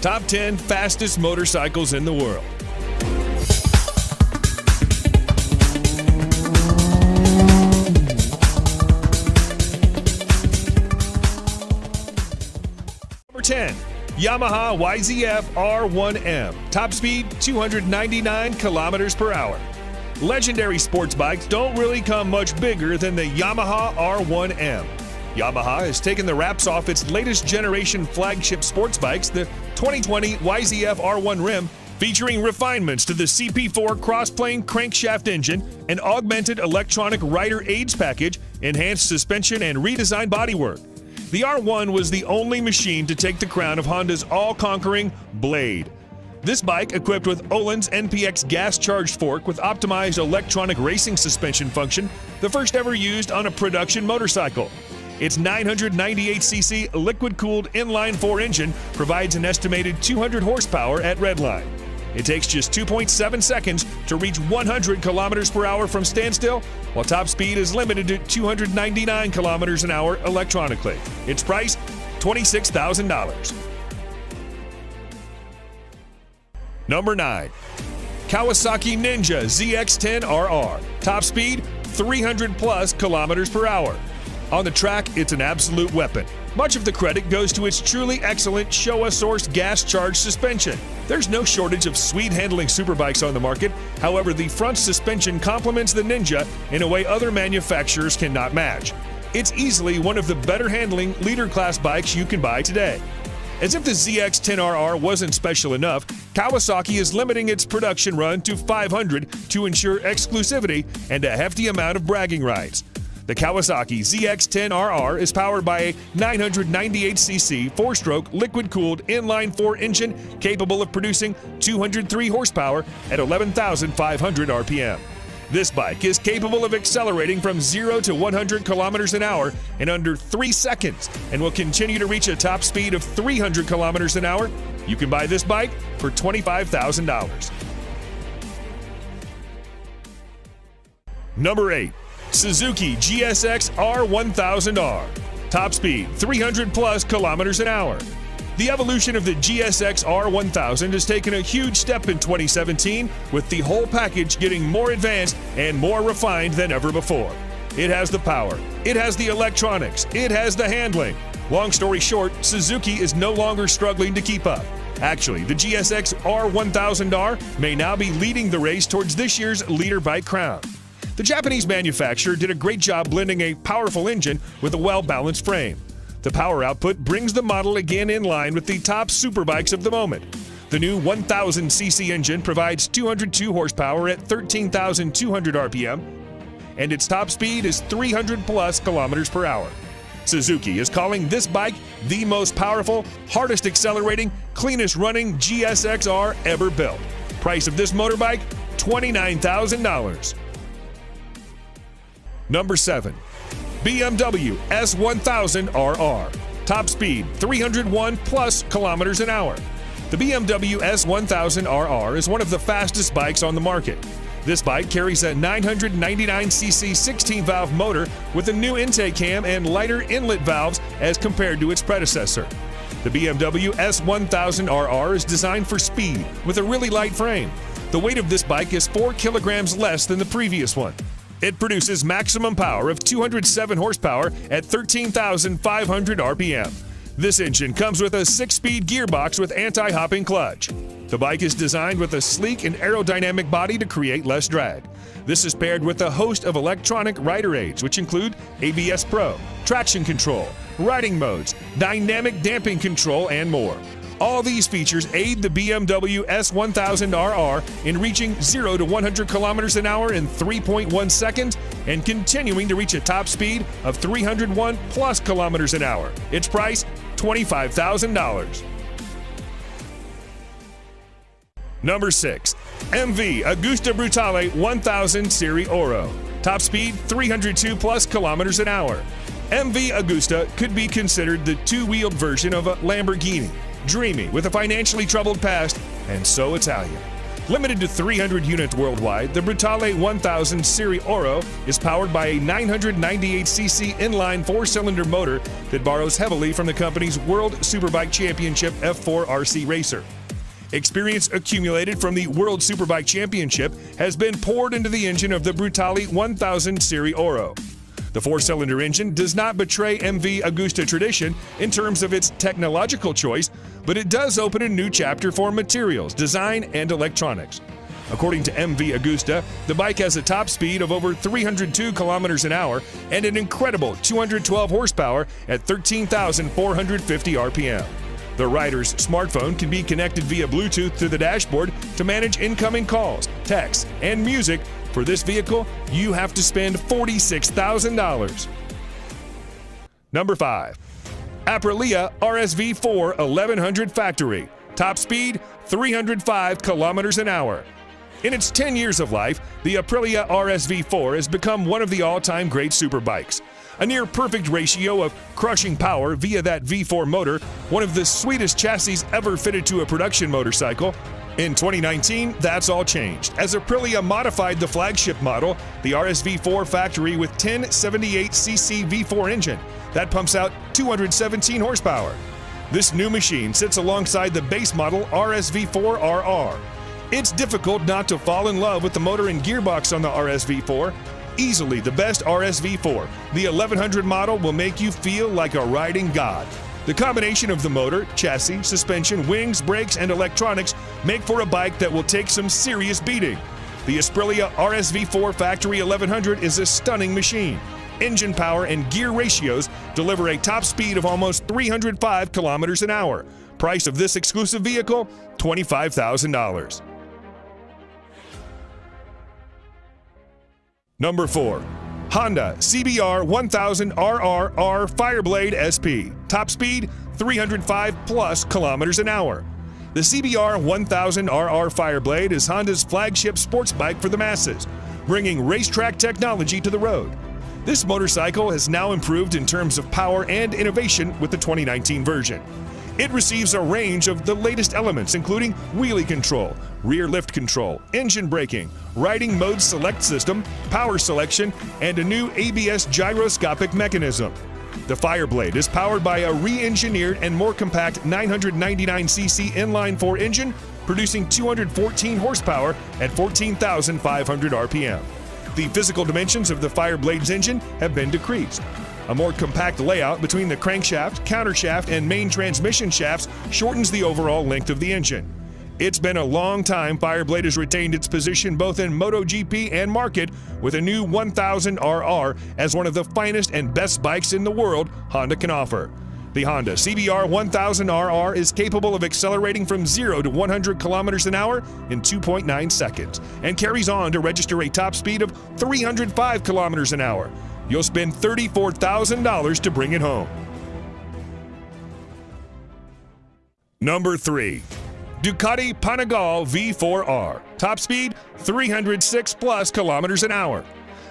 Top 10 fastest motorcycles in the world. Number 10. Yamaha YZF-R1M. Top speed 299 kilometers per hour. Legendary sports bikes don't really come much bigger than the Yamaha R1M. Yamaha has taken the wraps off its latest generation flagship sports bikes, the 2020 YZF-R1M, featuring refinements to the CP4 cross-plane crankshaft engine, an augmented electronic rider aids package, enhanced suspension, and redesigned bodywork. The R1 was the only machine to take the crown of Honda's all-conquering Blade. This bike, equipped with Öhlins NPX gas-charged fork with optimized electronic racing suspension function, the first ever used on a production motorcycle. Its 998cc liquid-cooled inline-4 engine provides an estimated 200 horsepower at redline. It takes just 2.7 seconds to reach 100 kilometers per hour from standstill, while top speed is limited to 299 kilometers an hour electronically. Its price, $26,000. Number 9. Kawasaki Ninja ZX-10RR. Top speed, 300 plus kilometers per hour. On the track, it's an absolute weapon. Much of the credit goes to its truly excellent Showa-sourced gas-charged suspension. There's no shortage of sweet-handling superbikes on the market. However, the front suspension complements the Ninja in a way other manufacturers cannot match. It's easily one of the better-handling leader-class bikes you can buy today. As if the ZX-10RR wasn't special enough, Kawasaki is limiting its production run to 500 to ensure exclusivity and a hefty amount of bragging rights. The Kawasaki ZX-10RR is powered by a 998cc 4-stroke liquid-cooled inline-4 engine capable of producing 203 horsepower at 11,500 RPM. This bike is capable of accelerating from 0 to 100 kilometers an hour in under 3 seconds and will continue to reach a top speed of 300 kilometers an hour. You can buy this bike for $25,000. Number 8. Suzuki GSX-R1000R. Top speed 300 plus kilometers an hour. The evolution of the GSX-R1000 has taken a huge step in 2017, with the whole package getting more advanced and more refined than ever before. It has the power, it has the electronics, it has the handling. Long story short, Suzuki is no longer struggling to keep up. Actually, the GSX-R1000R may now be leading the race towards this year's leader bike crown. The Japanese manufacturer did a great job blending a powerful engine with a well-balanced frame. The power output brings the model again in line with the top superbikes of the moment. The new 1000cc engine provides 202 horsepower at 13,200 RPM, and its top speed is 300 plus kilometers per hour. Suzuki is calling this bike the most powerful, hardest accelerating, cleanest running GSX-R ever built. Price of this motorbike, $29,000. Number 7. BMW S1000RR. Top speed 301 plus kilometers an hour. The BMW S1000RR is one of the fastest bikes on the market. This bike carries a 999cc 16-valve motor with a new intake cam and lighter inlet valves as compared to its predecessor. The BMW S1000RR is designed for speed with a really light frame. The weight of this bike is 4 kilograms less than the previous one. It produces maximum power of 207 horsepower at 13,500 RPM. This engine comes with a 6-speed gearbox with anti-hopping clutch. The bike is designed with a sleek and aerodynamic body to create less drag. This is paired with a host of electronic rider aids, which include ABS Pro, traction control, riding modes, dynamic damping control, and more. All these features aid the BMW S1000RR in reaching 0 to 100 kilometers an hour in 3.1 seconds and continuing to reach a top speed of 301 plus kilometers an hour. Its price, $25,000. Number 6. MV Agusta Brutale 1000 Serie Oro. Top speed, 302 plus kilometers an hour. MV Agusta could be considered the two-wheeled version of a Lamborghini. Dreamy, with a financially troubled past, and so Italian. Limited to 300 units worldwide, the Brutale 1000 SERIE Oro is powered by a 998cc inline 4-cylinder motor that borrows heavily from the company's World Superbike Championship F4RC racer. Experience accumulated from the World Superbike Championship has been poured into the engine of the Brutale 1000 SERIE Oro. The 4-cylinder engine does not betray MV Agusta tradition in terms of its technological choice, but it does open a new chapter for materials, design, and electronics. According to MV Agusta, the bike has a top speed of over 302 kilometers an hour and an incredible 212 horsepower at 13,450 RPM. The rider's smartphone can be connected via Bluetooth to the dashboard to manage incoming calls, texts, and music. For this vehicle, you have to spend $46,000. Number 5. Aprilia RSV4 1100 Factory. Top speed, 305 kilometers an hour. In its 10 years of life, the Aprilia RSV4 has become one of the all-time great superbikes. A near-perfect ratio of crushing power via that V4 motor, one of the sweetest chassis ever fitted to a production motorcycle. In 2019, that's all changed, as Aprilia modified the flagship model, the RSV4 Factory, with 1078cc V4 engine that pumps out 217 horsepower. This new machine sits alongside the base model RSV4RR. It's difficult not to fall in love with the motor and gearbox on the RSV4. Easily the best RSV4, the 1100 model will make you feel like a riding god. The combination of the motor, chassis, suspension, wings, brakes, and electronics make for a bike that will take some serious beating. The Aprilia RSV4 Factory 1100 is a stunning machine. Engine power and gear ratios deliver a top speed of almost 305 kilometers an hour. Price of this exclusive vehicle, $25,000. Number 4. Honda CBR 1000RR Fireblade SP. Top speed, 305 plus kilometers an hour. The CBR 1000RR Fireblade is Honda's flagship sports bike for the masses, bringing racetrack technology to the road. This motorcycle has now improved in terms of power and innovation with the 2019 version. It receives a range of the latest elements, including wheelie control, rear lift control, engine braking, riding mode select system, power selection, and a new ABS gyroscopic mechanism. The Fireblade is powered by a re-engineered and more compact 999cc inline-4 engine, producing 214 horsepower at 14,500 RPM. The physical dimensions of the Fireblade's engine have been decreased. A more compact layout between the crankshaft, countershaft, and main transmission shafts shortens the overall length of the engine. It's been a long time Fireblade has retained its position both in MotoGP and market, with a new 1000RR as one of the finest and best bikes in the world Honda can offer. The Honda CBR 1000RR is capable of accelerating from 0 to 100 kilometers an hour in 2.9 seconds and carries on to register a top speed of 305 kilometers an hour. You'll spend $34,000 to bring it home. Number 3. Ducati Panigale V4R. Top speed, 306 plus kilometers an hour.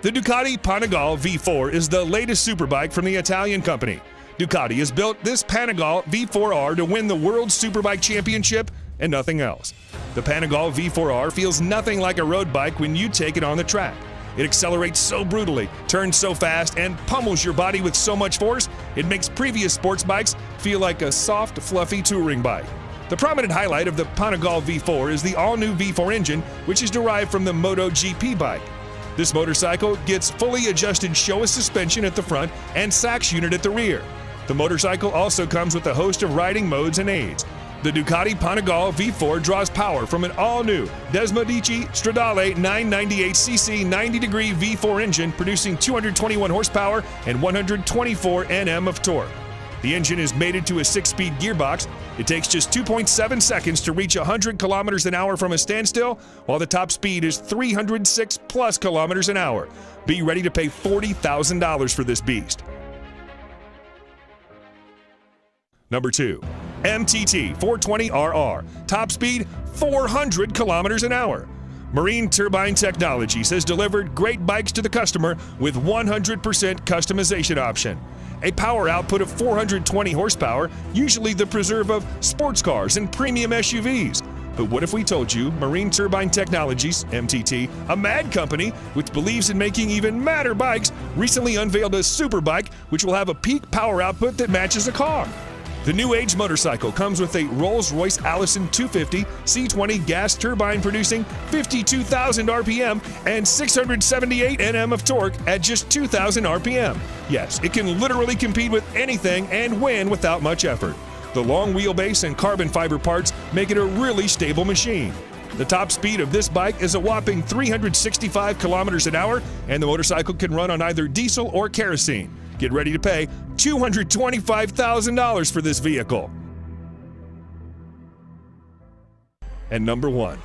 The Ducati Panigale V4 is the latest superbike from the Italian company. Ducati has built this Panigale V4R to win the World Superbike Championship and nothing else. The Panigale V4R feels nothing like a road bike when you take it on the track. It accelerates so brutally, turns so fast, and pummels your body with so much force, it makes previous sports bikes feel like a soft, fluffy touring bike. The prominent highlight of the Panigale V4 is the all-new V4 engine, which is derived from the MotoGP bike. This motorcycle gets fully adjusted Showa suspension at the front and Sachs unit at the rear. The motorcycle also comes with a host of riding modes and aids. The Ducati Panigale V4 draws power from an all-new Desmodici Stradale 998cc 90-degree V4 engine, producing 221 horsepower and 124 Nm of torque. The engine is mated to a 6-speed gearbox. It takes just 2.7 seconds to reach 100 kilometers an hour from a standstill, while the top speed is 306 plus kilometers an hour. Be ready to pay $40,000 for this beast. Number 2. MTT 420RR. Top speed, 400 kilometers an hour. Marine Turbine Technologies has delivered great bikes to the customer with 100% customization option. A power output of 420 horsepower, usually the preserve of sports cars and premium SUVs. But what if we told you Marine Turbine Technologies, MTT, a mad company which believes in making even madder bikes, recently unveiled a Superbike which will have a peak power output that matches a car? The new age motorcycle comes with a Rolls-Royce Allison 250 C20 gas turbine producing 52,000 RPM and 678 Nm of torque at just 2,000 RPM. Yes, it can literally compete with anything and win without much effort. The long wheelbase and carbon fiber parts make it a really stable machine. The top speed of this bike is a whopping 365 kilometers an hour, and the motorcycle can run on either diesel or kerosene. Get ready to pay $225,000 for this vehicle. And number 1,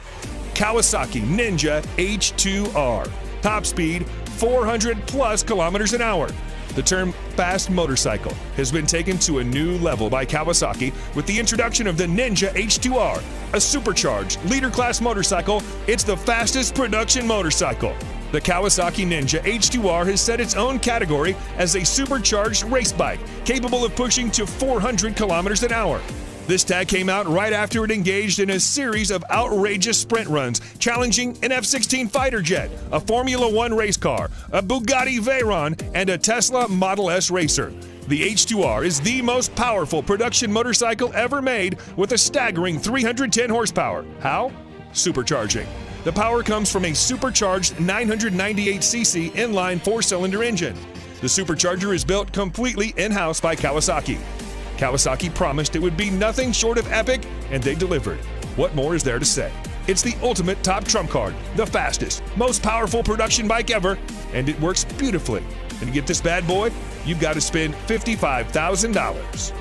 Kawasaki Ninja H2R. Top speed 400 plus kilometers an hour. The term fast motorcycle has been taken to a new level by Kawasaki with the introduction of the Ninja H2R, a supercharged leader-class motorcycle. It's the fastest production motorcycle. The Kawasaki Ninja H2R has set its own category as a supercharged race bike, capable of pushing to 400 kilometers an hour. This tag came out right after it engaged in a series of outrageous sprint runs, challenging an F-16 fighter jet, a Formula One race car, a Bugatti Veyron, and a Tesla Model S racer. The H2R is the most powerful production motorcycle ever made with a staggering 310 horsepower. How? Supercharging. The power comes from a supercharged 998cc inline 4-cylinder engine. The supercharger is built completely in-house by Kawasaki. Kawasaki promised it would be nothing short of epic, and they delivered. What more is there to say? It's the ultimate top trump card, the fastest, most powerful production bike ever, and it works beautifully. And to get this bad boy, you've got to spend $55,000.